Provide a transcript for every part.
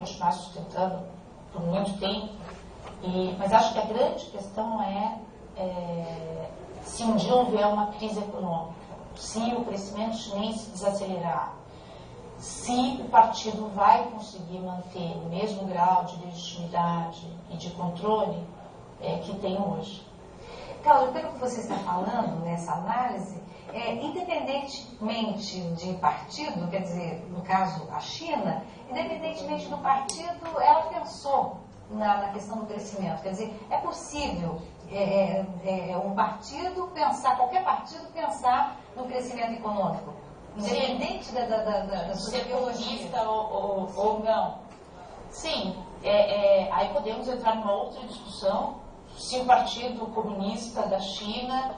continuar sustentando por muito tempo. Mas acho que a grande questão é se um dia houver uma crise econômica, se o crescimento chinês se desacelerar, se o partido vai conseguir manter o mesmo grau de legitimidade e de controle que tem hoje. Cláudia, pelo que você está falando nessa análise, independentemente de partido, quer dizer, no caso a China, independentemente do partido, ela pensou na questão do crescimento. Quer dizer, é possível um partido pensar, qualquer partido pensar no crescimento econômico, independente da sua ideologia ou não. Sim, aí podemos entrar numa outra discussão, se o Partido Comunista da China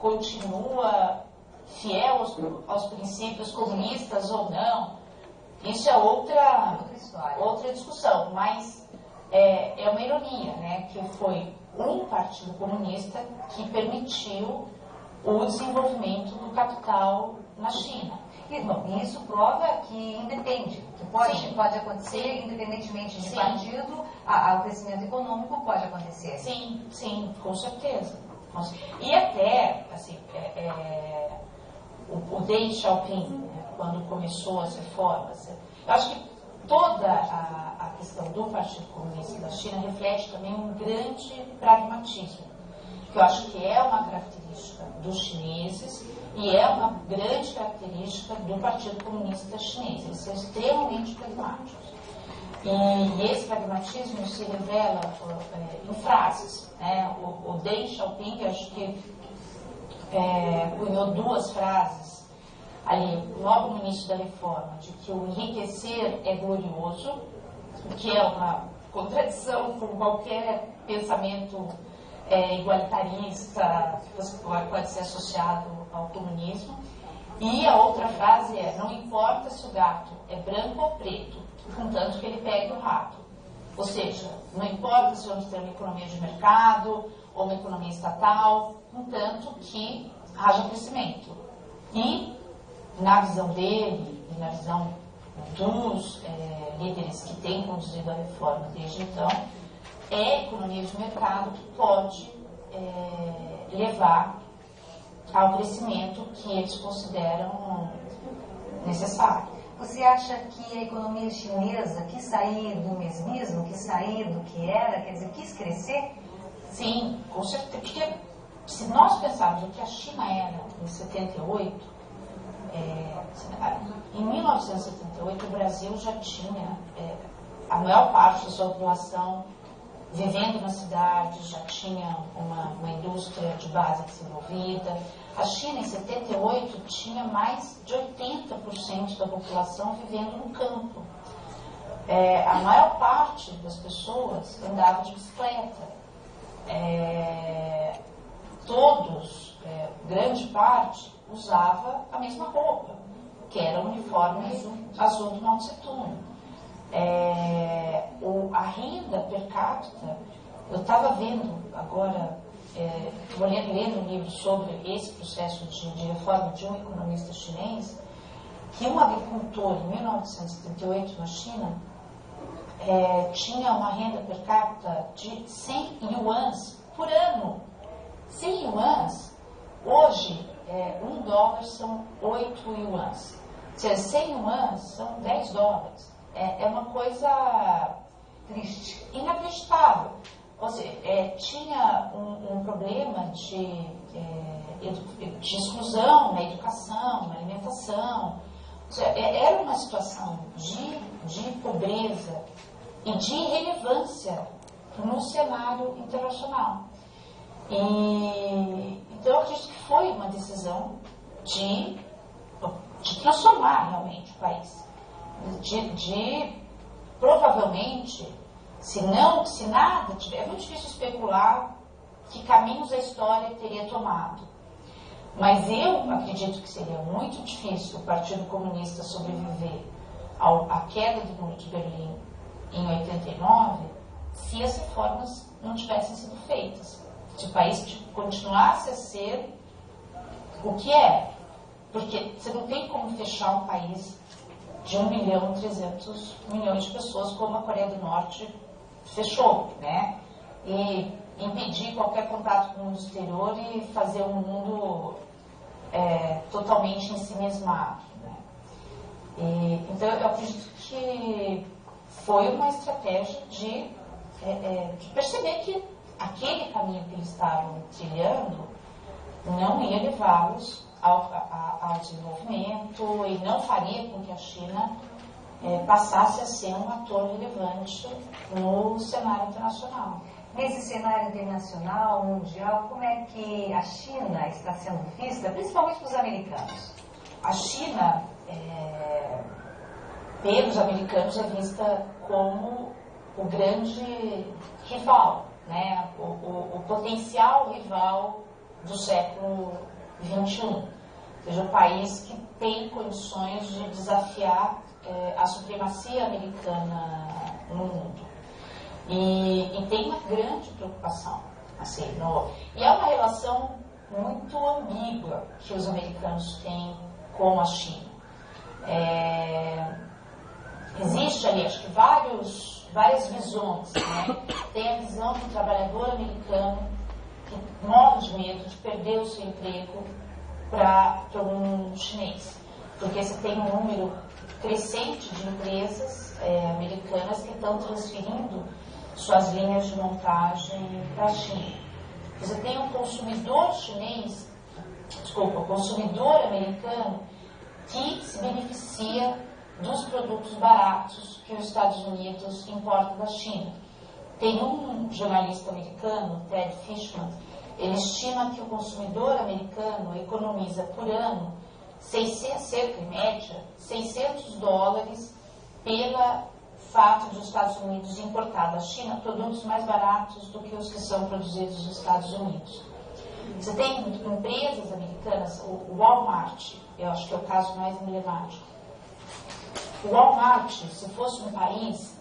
continua fiel aos princípios comunistas ou não. Isso é outra discussão, mas é uma ironia, né, que foi um partido comunista que permitiu o desenvolvimento do capital na China. E isso prova que independe, que pode acontecer, independentemente de partido, o crescimento econômico pode acontecer. Sim, com certeza. E até, assim, o Deng Xiaoping, né, quando começou as reformas, eu acho que toda a questão do Partido Comunista da China reflete também um grande pragmatismo, que eu acho que é uma característica dos chineses e é uma grande característica do Partido Comunista Chinês. Eles são extremamente pragmáticos. E esse pragmatismo se revela em frases. Né? O Deng Xiaoping, acho que cunhou duas frases ali, logo no início da reforma, de que o enriquecer é glorioso, o que é uma contradição com qualquer pensamento igualitarista que pode ser associado ao comunismo. E a outra frase é: não importa se o gato é branco ou preto, contanto que ele pegue o rato. Ou seja, não importa se vamos ter uma economia de mercado ou uma economia estatal, contanto que haja crescimento. E, na visão dele e na visão dos líderes que têm conduzido a reforma desde então, é a economia de mercado que pode levar ao crescimento que eles consideram necessário. Você acha que a economia chinesa quis sair do mesmismo, quis sair do que era, quer dizer, quis crescer? Sim, com certeza. Porque se nós pensarmos o que a China era em 78, em 1978 o Brasil já tinha a maior parte da sua população vivendo na cidade, já tinha uma indústria de base desenvolvida. A China, em 78, tinha mais de 80% da população vivendo no campo. A maior parte das pessoas andava de bicicleta. Todos, grande parte, usava a mesma roupa, que era o uniforme azul do Mao Tse-tung. A renda per capita, eu estava vendo agora, estou lendo um livro sobre esse processo de reforma de um economista chinês, que um agricultor em 1978 na China tinha uma renda per capita de 100 yuans por ano. 100 yuans, hoje, $1 são 8 yuans. Ou seja, 100 yuans são $10. É uma coisa triste, inacreditável. Ou seja, tinha um problema de exclusão na educação, na alimentação. Ou seja, era uma situação de pobreza e de irrelevância no cenário internacional. Então, eu acredito que foi uma decisão de transformar realmente o país. Provavelmente, se nada tiver, é muito difícil especular que caminhos a história teria tomado. Mas eu acredito que seria muito difícil o Partido Comunista sobreviver à queda do Muro de Berlim em 89 se as reformas não tivessem sido feitas. Se o país continuasse a ser o que é. Porque você não tem como fechar um país de 1.300.000.000 de pessoas, como a Coreia do Norte fechou, né? E impedir qualquer contato com o mundo exterior e fazer um mundo totalmente ensimismado, né? Então, eu acredito que foi uma estratégia de perceber que aquele caminho que eles estavam trilhando não ia levá-los ao desenvolvimento e não faria com que a China passasse a ser um ator relevante no cenário internacional. Nesse cenário internacional, mundial, como é que a China está sendo vista, principalmente pelos americanos? A China, pelos americanos, é vista como o grande rival, né? O potencial rival do século XXI. Ou seja, o país que tem condições de desafiar a supremacia americana no mundo. E tem uma grande preocupação. Assim, e é uma relação muito ambígua que os americanos têm com a China. Existe ali, acho que várias visões, né? Tem a visão do trabalhador americano que morre de medo de perder o seu emprego para um chinês, porque você tem um número crescente de empresas americanas que estão transferindo suas linhas de montagem para a China. Você tem um consumidor consumidor americano que se beneficia dos produtos baratos que os Estados Unidos importam da China. Tem um jornalista americano, Ted Fishman, ele estima que o consumidor americano economiza por ano cerca, em média, $600 pelo fato dos Estados Unidos importar da China produtos mais baratos do que os que são produzidos nos Estados Unidos. Você tem empresas americanas, o Walmart, eu acho que é o caso mais emblemático. O Walmart, se fosse um país,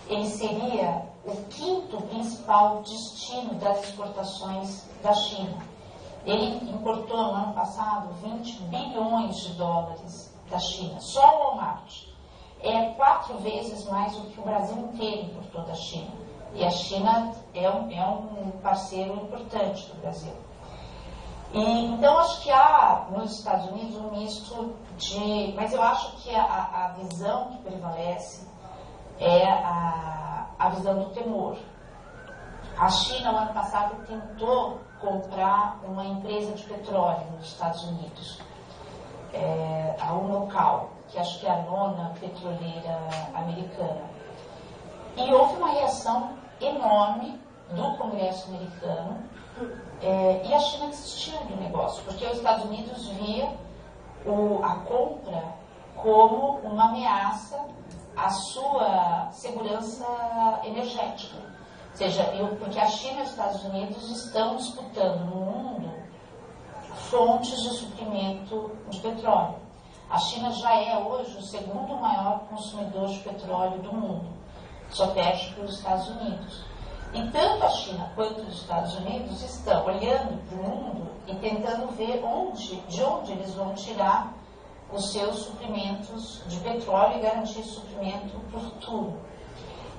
ele seria o quinto principal destino das exportações da China. Ele importou no ano passado $20 bilhões da China, só o Walmart. É 4 vezes mais do que o Brasil inteiro importou da China. E a China é um parceiro importante do Brasil. Então, acho que há nos Estados Unidos um misto de... Mas eu acho que a visão que prevalece é a visão do temor. A China, no ano passado, tentou comprar uma empresa de petróleo nos Estados Unidos, a Unocal, que acho que é a 9ª petroleira americana. E houve uma reação enorme do Congresso americano, e a China desistiu do negócio, porque os Estados Unidos via a compra como uma ameaça à sua segurança energética. Ou seja, porque a China e os Estados Unidos estão disputando no mundo fontes de suprimento de petróleo. A China já é hoje o segundo maior consumidor de petróleo do mundo, só perde para os Estados Unidos. E tanto a China quanto os Estados Unidos estão olhando para o mundo e tentando ver de onde eles vão tirar os seus suprimentos de petróleo e garantir suprimento para o futuro.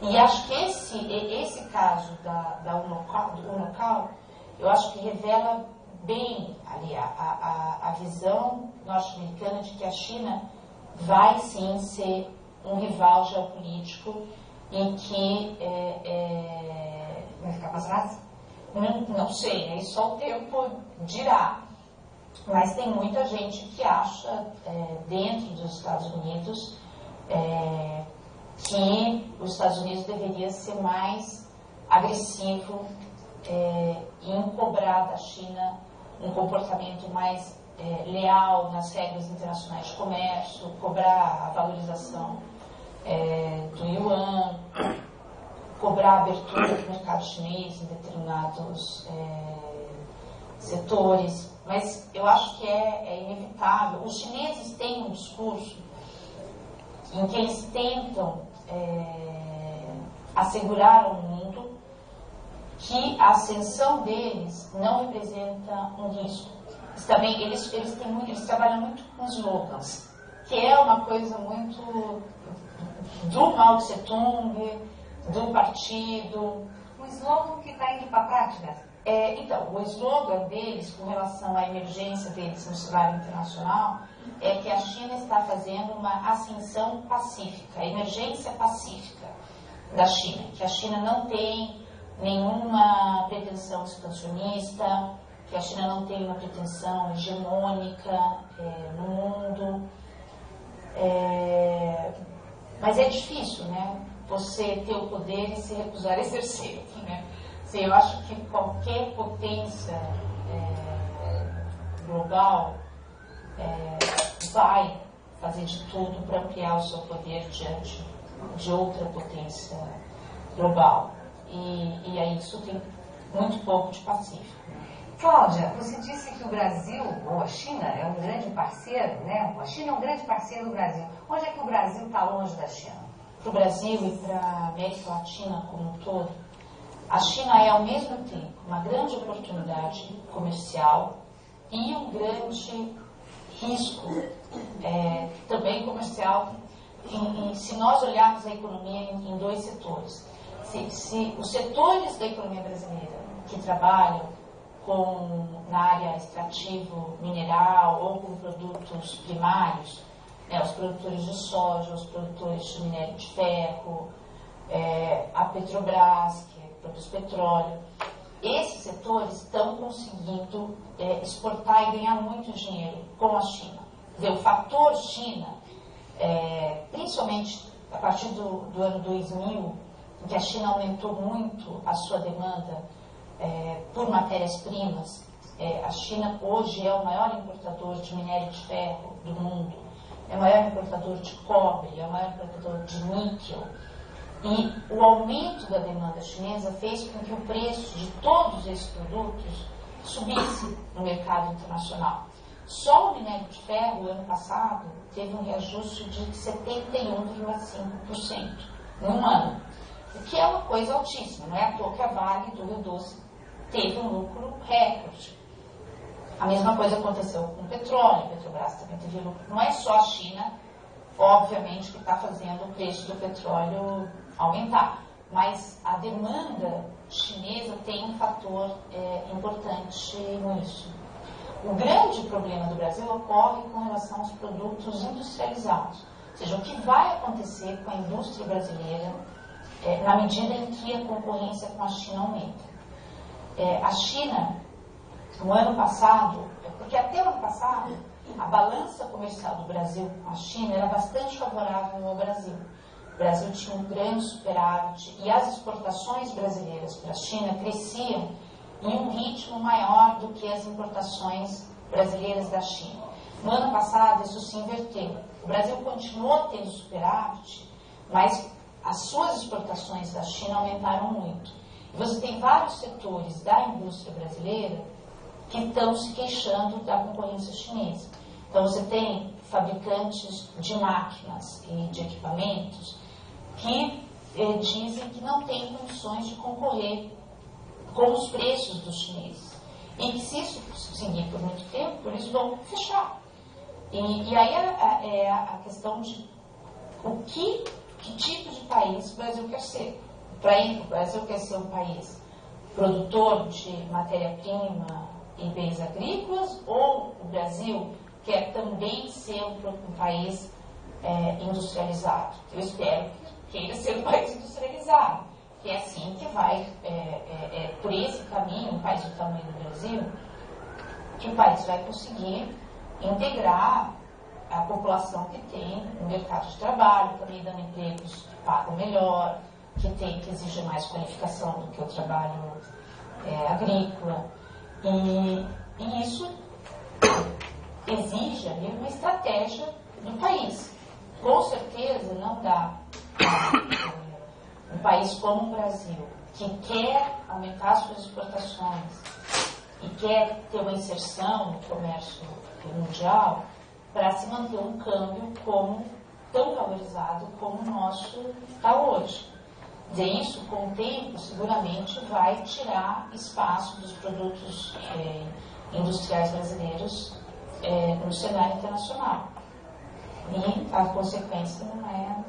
E acho que esse caso da Unocal, eu acho que revela bem ali a visão norte-americana de que a China vai sim ser um rival geopolítico e que vai ficar para trás? Não sei, aí só o tempo dirá. Mas tem muita gente que acha, dentro dos Estados Unidos, que os Estados Unidos deveria ser mais agressivo em cobrar da China um comportamento mais leal nas regras internacionais de comércio, cobrar a valorização do yuan, cobrar a abertura do mercado chinês em determinados setores. Mas eu acho que é inevitável. Os chineses têm um discurso em que eles tentam assegurar ao mundo que a ascensão deles não representa um risco. Eles trabalham muito com slogans, que é uma coisa muito do Mao Tse-tung, do partido. Um slogan que está indo para a prática? Então, o slogan deles, com relação à emergência deles no cenário internacional, é que a China está fazendo uma ascensão pacífica, a emergência pacífica da China, que a China não tem nenhuma pretensão expansionista, que a China não tem uma pretensão hegemônica no mundo. Mas é difícil, né? Você ter o poder e se recusar a exercer, né? Assim, eu acho que qualquer potência global vai fazer de tudo para ampliar o seu poder diante de outra potência global. E aí isso tem muito pouco de pacífico. Cláudia, você disse que o Brasil, ou a China, é um grande parceiro, né? A China é um grande parceiro do Brasil. Onde é que o Brasil está longe da China? Para o Brasil e para a América Latina como um todo, a China é ao mesmo tempo uma grande oportunidade comercial e um grande risco também comercial se nós olharmos a economia em dois setores. Se os setores da economia brasileira que trabalham na área extrativo mineral ou com produtos primários, os produtores de soja, os produtores de minério de ferro, a Petrobras, que produz petróleo, esses setores estão conseguindo exportar e ganhar muito dinheiro com a China. Quer dizer, o fator China, principalmente a partir do ano 2000, em que a China aumentou muito a sua demanda por matérias-primas, a China hoje é o maior importador de minério de ferro do mundo, é o maior importador de cobre, é o maior importador de níquel. E o aumento da demanda chinesa fez com que o preço de todos esses produtos subisse no mercado internacional. Só o minério de ferro, ano passado, teve um reajuste de 71,5% num ano, o que é uma coisa altíssima. Não é à toa que a Vale do Rio Doce teve um lucro recorde. A mesma coisa aconteceu com o petróleo, a Petrobras também teve lucro. Não é só a China, obviamente, que está fazendo o preço do petróleo aumentar, mas a demanda chinesa tem um fator importante nisso. O grande problema do Brasil ocorre com relação aos produtos industrializados, ou seja, o que vai acontecer com a indústria brasileira na medida em que a concorrência com a China aumenta. A China, no ano passado, porque até o ano passado, a balança comercial do Brasil com a China era bastante favorável ao Brasil. O Brasil tinha um grande superávit e as exportações brasileiras para a China cresciam em um ritmo maior do que as importações brasileiras da China. No ano passado, isso se inverteu. O Brasil continuou tendo superávit, mas as suas exportações da China aumentaram muito. E você tem vários setores da indústria brasileira que estão se queixando da concorrência chinesa. Então, você tem fabricantes de máquinas e de equipamentos que dizem que não têm condições de concorrer com os preços dos chineses. E que, se isso seguir por muito tempo, eles vão fechar. E aí é a questão de que tipo de país o Brasil quer ser. O Brasil quer ser um país produtor de matéria-prima e bens agrícolas, ou o Brasil quer também ser um país industrializado? Eu espero que queira ser um país industrializado, que é assim que vai, por esse caminho, um país do tamanho do Brasil, que o país vai conseguir integrar a população que tem um mercado de trabalho, também dando empregos que pagam melhor, que exige mais qualificação do que o trabalho agrícola. E isso exige ali uma estratégia do país. Com certeza não dá um país como o Brasil, que quer aumentar suas exportações e quer ter uma inserção no comércio mundial, para se manter um câmbio tão valorizado como o nosso está hoje. Dizer isso, com o tempo, seguramente vai tirar espaço dos produtos industriais brasileiros no cenário internacional. E a consequência não é